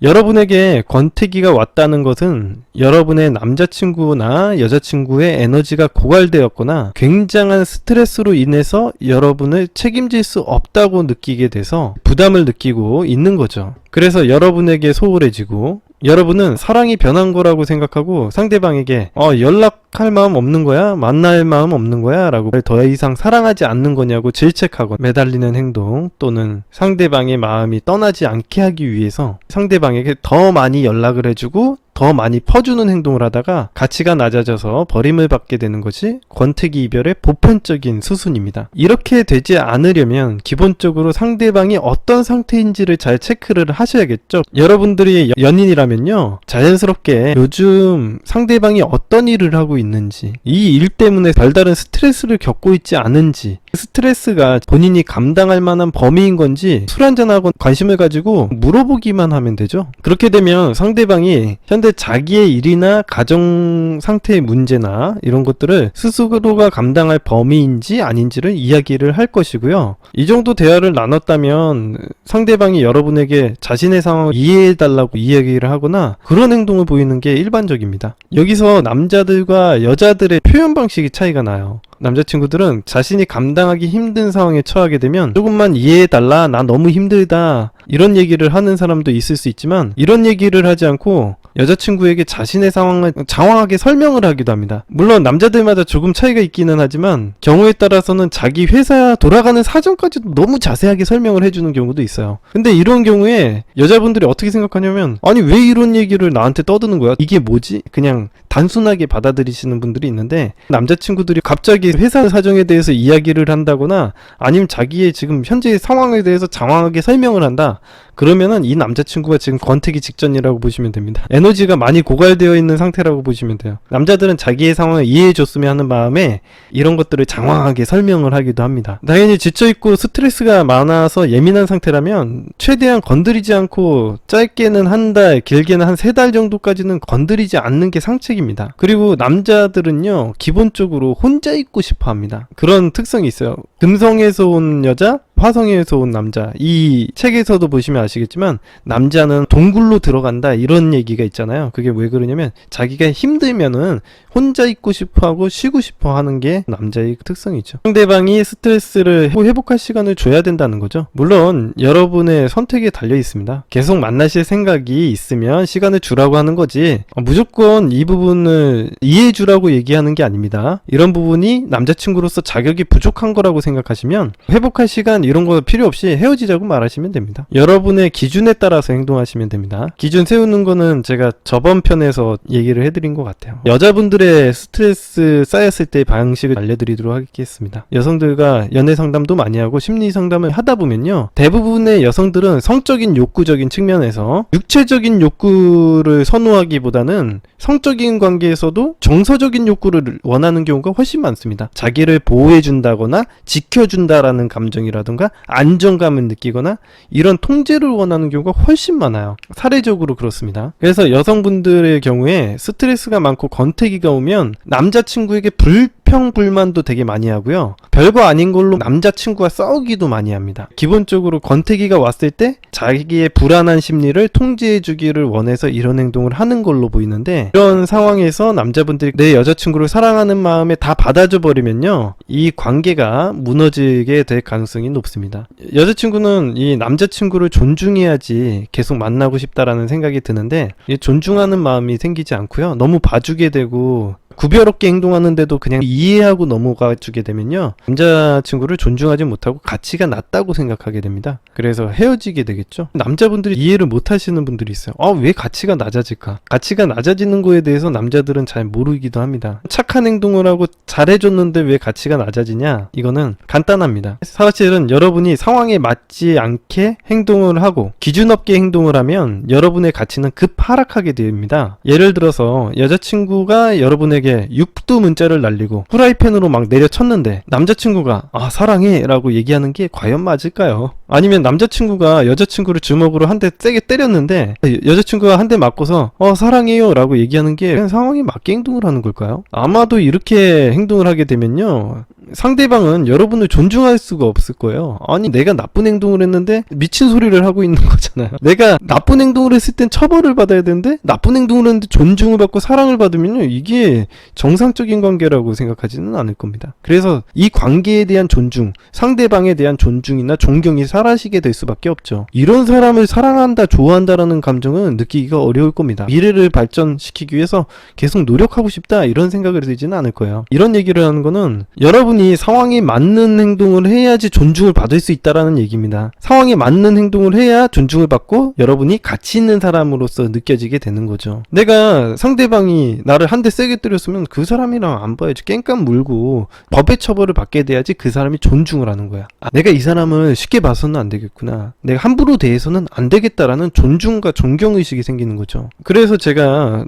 여러분에게 권태기가 왔다는 것은 여러분의 남자친구나 여자친구의 에너지가 고갈되었거나 굉장한 스트레스로 인해서 여러분을 책임질 수 없다고 느끼게 돼서 부담을 느끼고 있는 거죠. 그래서 여러분에게 소홀해지고 여러분은 사랑이 변한 거라고 생각하고 상대방에게 연락할 마음 없는 거야? 만날 마음 없는 거야? 라고 더 이상 사랑하지 않는 거냐고 질책하고 매달리는 행동, 또는 상대방의 마음이 떠나지 않게 하기 위해서 상대방에게 더 많이 연락을 해주고 더 많이 퍼주는 행동을 하다가 가치가 낮아져서 버림을 받게 되는 것이 권태기 이별의 보편적인 수순입니다. 이렇게 되지 않으려면 기본적으로 상대방이 어떤 상태인지를 잘 체크를 하셔야겠죠. 여러분들이 연인이라면요, 자연스럽게 요즘 상대방이 어떤 일을 하고 있는지, 이 일 때문에 별다른 스트레스를 겪고 있지 않은지, 스트레스가 본인이 감당할 만한 범위인 건지 술 한잔하고 관심을 가지고 물어보기만 하면 되죠. 그렇게 되면 상대방이 현재 자기의 일이나 가정 상태의 문제나 이런 것들을 스스로가 감당할 범위인지 아닌지를 이야기를 할 것이고요. 이 정도 대화를 나눴다면 상대방이 여러분에게 자신의 상황을 이해해달라고 이야기를 하거나 그런 행동을 보이는 게 일반적입니다. 여기서 남자들과 여자들의 표현 방식이 차이가 나요. 남자친구들은 자신이 감당하기 힘든 상황에 처하게 되면 조금만 이해해달라, 나 너무 힘들다, 이런 얘기를 하는 사람도 있을 수 있지만 이런 얘기를 하지 않고 여자친구에게 자신의 상황을 장황하게 설명을 하기도 합니다. 물론 남자들마다 조금 차이가 있기는 하지만 경우에 따라서는 자기 회사 돌아가는 사정까지도 너무 자세하게 설명을 해주는 경우도 있어요. 근데 이런 경우에 여자분들이 어떻게 생각하냐면, 아니 왜 이런 얘기를 나한테 떠드는 거야? 이게 뭐지? 그냥 단순하게 받아들이시는 분들이 있는데, 남자친구들이 갑자기 회사 사정에 대해서 이야기를 한다거나 아니면 자기의 지금 현재의 상황에 대해서 장황하게 설명을 한다, 그러면은 이 남자친구가 지금 권태기 직전이라고 보시면 됩니다. 에너지가 많이 고갈되어 있는 상태라고 보시면 돼요. 남자들은 자기의 상황을 이해해줬으면 하는 마음에 이런 것들을 장황하게 설명을 하기도 합니다. 당연히 지쳐있고 스트레스가 많아서 예민한 상태라면 최대한 건드리지 않고 짧게는 한 달, 길게는 한 3달 정도까지는 건드리지 않는 게 상책입니다. 그리고 남자들은요, 기본적으로 혼자 있고 싶어 합니다. 그런 특성이 있어요. 금성에서 온 여자, 화성에서 온 남자, 이 책에서도 보시면 아시겠지만 남자는 동굴로 들어간다, 이런 얘기가 있잖아요. 그게 왜 그러냐면 자기가 힘들면은 혼자 있고 싶어하고 쉬고 싶어 하는 게 남자의 특성이죠. 상대방이 스트레스를 회복할 시간을 줘야 된다는 거죠. 물론 여러분의 선택에 달려 있습니다. 계속 만나실 생각이 있으면 시간을 주라고 하는 거지 무조건 이 부분을 이해해 주라고 얘기하는 게 아닙니다. 이런 부분이 남자친구로서 자격이 부족한 거라고 생각하시면 회복할 시간 이런 거 필요 없이 헤어지자고 말하시면 됩니다. 여러분의 기준에 따라서 행동하시면 됩니다. 기준 세우는 거는 제가 저번 편에서 얘기를 해드린 것 같아요. 여자분들의 스트레스 쌓였을 때의 방식을 알려드리도록 하겠습니다. 여성들과 연애 상담도 많이 하고 심리 상담을 하다 보면요, 대부분의 여성들은 성적인 욕구적인 측면에서 육체적인 욕구를 선호하기보다는 성적인 관계에서도 정서적인 욕구를 원하는 경우가 훨씬 많습니다. 자기를 보호해준다거나 지켜준다라는 감정이라든가 안정감을 느끼거나 이런 통제를 원하는 경우가 훨씬 많아요. 사례적으로 그렇습니다. 그래서 여성분들의 경우에 스트레스가 많고 권태기가 오면 남자친구에게 불평불만도 되게 많이 하고요, 별거 아닌 걸로 남자친구와 싸우기도 많이 합니다. 기본적으로 권태기가 왔을 때 자기의 불안한 심리를 통제해주기를 원해서 이런 행동을 하는 걸로 보이는데, 이런 상황에서 남자분들이 내 여자친구를 사랑하는 마음에 다 받아줘 버리면요, 이 관계가 무너지게 될 가능성이 높습니다. 여자친구는 이 남자친구를 존중해야지 계속 만나고 싶다라는 생각이 드는데, 존중하는 마음이 생기지 않고요, 너무 봐주게 되고 구별 없게 행동하는데도 그냥 이해하고 넘어가 주게 되면요, 남자친구를 존중하지 못하고 가치가 낮다고 생각하게 됩니다. 그래서 헤어지게 되겠죠. 남자분들이 이해를 못 하시는 분들이 있어요. 왜 가치가 낮아질까? 가치가 낮아지는 거에 대해서 남자들은 잘 모르기도 합니다. 착한 행동을 하고 잘해줬는데 왜 가치가 낮아지냐? 이거는 간단합니다. 사실은 여러분이 상황에 맞지 않게 행동을 하고 기준 없게 행동을 하면 여러분의 가치는 급 하락하게 됩니다. 예를 들어서 여자친구가 여러분에게 육두 문자를 날리고 프라이팬으로 막 내려쳤는데 남자친구가 사랑해 라고 얘기하는 게 과연 맞을까요? 아니면 남자친구가 여자친구를 주먹으로 한 대 세게 때렸는데 여자친구가 한 대 맞고서 사랑해요 라고 얘기하는 게 그냥 상황에 맞게 행동을 하는 걸까요? 아마도 이렇게 행동을 하게 되면요, 상대방은 여러분을 존중할 수가 없을 거예요. 아니, 내가 나쁜 행동을 했는데 미친 소리를 하고 있는 거잖아요. 내가 나쁜 행동을 했을 땐 처벌을 받아야 되는데 나쁜 행동을 했는데 존중을 받고 사랑을 받으면요, 이게 정상적인 관계라고 생각하지는 않을 겁니다. 그래서 이 관계에 대한 존중, 상대방에 대한 존중이나 존경이 사라지게 될 수밖에 없죠. 이런 사람을 사랑한다, 좋아한다라는 감정은 느끼기가 어려울 겁니다. 미래를 발전시키기 위해서 계속 노력하고 싶다, 이런 생각을 들지는 않을 거예요. 이런 얘기를 하는 거는 여러분이 상황에 맞는 행동을 해야지 존중을 받을 수 있다라는 얘기입니다. 상황에 맞는 행동을 해야 존중을 받고 여러분이 가치 있는 사람으로서 느껴지게 되는 거죠. 내가 상대방이 나를 한 대 세게 때렸으면 그 사람이랑 안 봐야지, 깽깡 물고 법의 처벌을 받게 돼야지 그 사람이 존중을 하는 거야. 아, 내가 이 사람을 쉽게 봐서는 안 되겠구나, 내가 함부로 대해서는 안 되겠다라는 존중과 존경의식이 생기는 거죠. 그래서 제가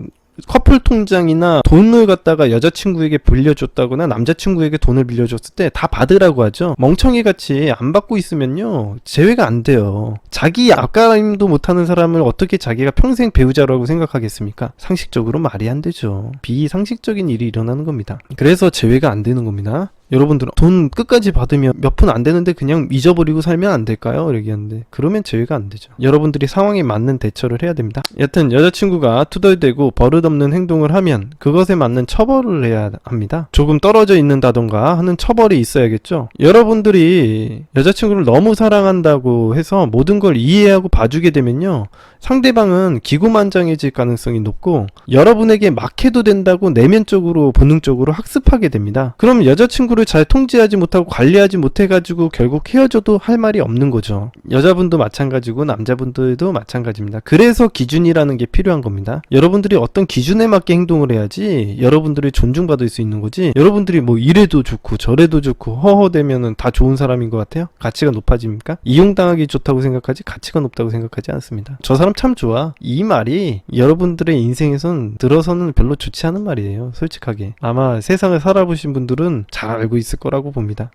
커플 통장이나 돈을 갖다가 여자친구에게 빌려줬다거나 남자친구에게 돈을 빌려줬을 때 다 받으라고 하죠. 멍청이 같이 안 받고 있으면요, 제외가 안 돼요. 자기 앞가림도 못하는 사람을 어떻게 자기가 평생 배우자라고 생각하겠습니까? 상식적으로 말이 안 되죠. 비상식적인 일이 일어나는 겁니다. 그래서 제외가 안 되는 겁니다. 여러분들은 돈 끝까지 받으면 몇 푼 안 되는데 그냥 잊어버리고 살면 안 될까요? 이렇게 하는데, 그러면 제외가 안 되죠. 여러분들이 상황에 맞는 대처를 해야 됩니다. 여튼 여자친구가 투덜대고 버릇없는 행동을 하면 그것에 맞는 처벌을 해야 합니다. 조금 떨어져 있는다던가 하는 처벌이 있어야겠죠. 여러분들이 여자친구를 너무 사랑한다고 해서 모든 걸 이해하고 봐주게 되면요, 상대방은 기고만장해질 가능성이 높고 여러분에게 막 해도 된다고 내면적으로 본능적으로 학습하게 됩니다. 그럼 여자친구를 잘 통제하지 못하고 관리하지 못해가지고 결국 헤어져도 할 말이 없는 거죠. 여자분도 마찬가지고 남자분들도 마찬가지입니다. 그래서 기준이라는 게 필요한 겁니다. 여러분들이 어떤 기준에 맞게 행동을 해야지 여러분들이 존중받을 수 있는 거지, 여러분들이 뭐 이래도 좋고 저래도 좋고 허허대면은 다 좋은 사람인 것 같아요? 가치가 높아집니까? 이용당하기 좋다고 생각하지 가치가 높다고 생각하지 않습니다. 저 사람 참 좋아, 이 말이 여러분들의 인생에선 들어서는 별로 좋지 않은 말이에요. 솔직하게 아마 세상을 살아보신 분들은 잘 알고 있을 거라고 봅니다.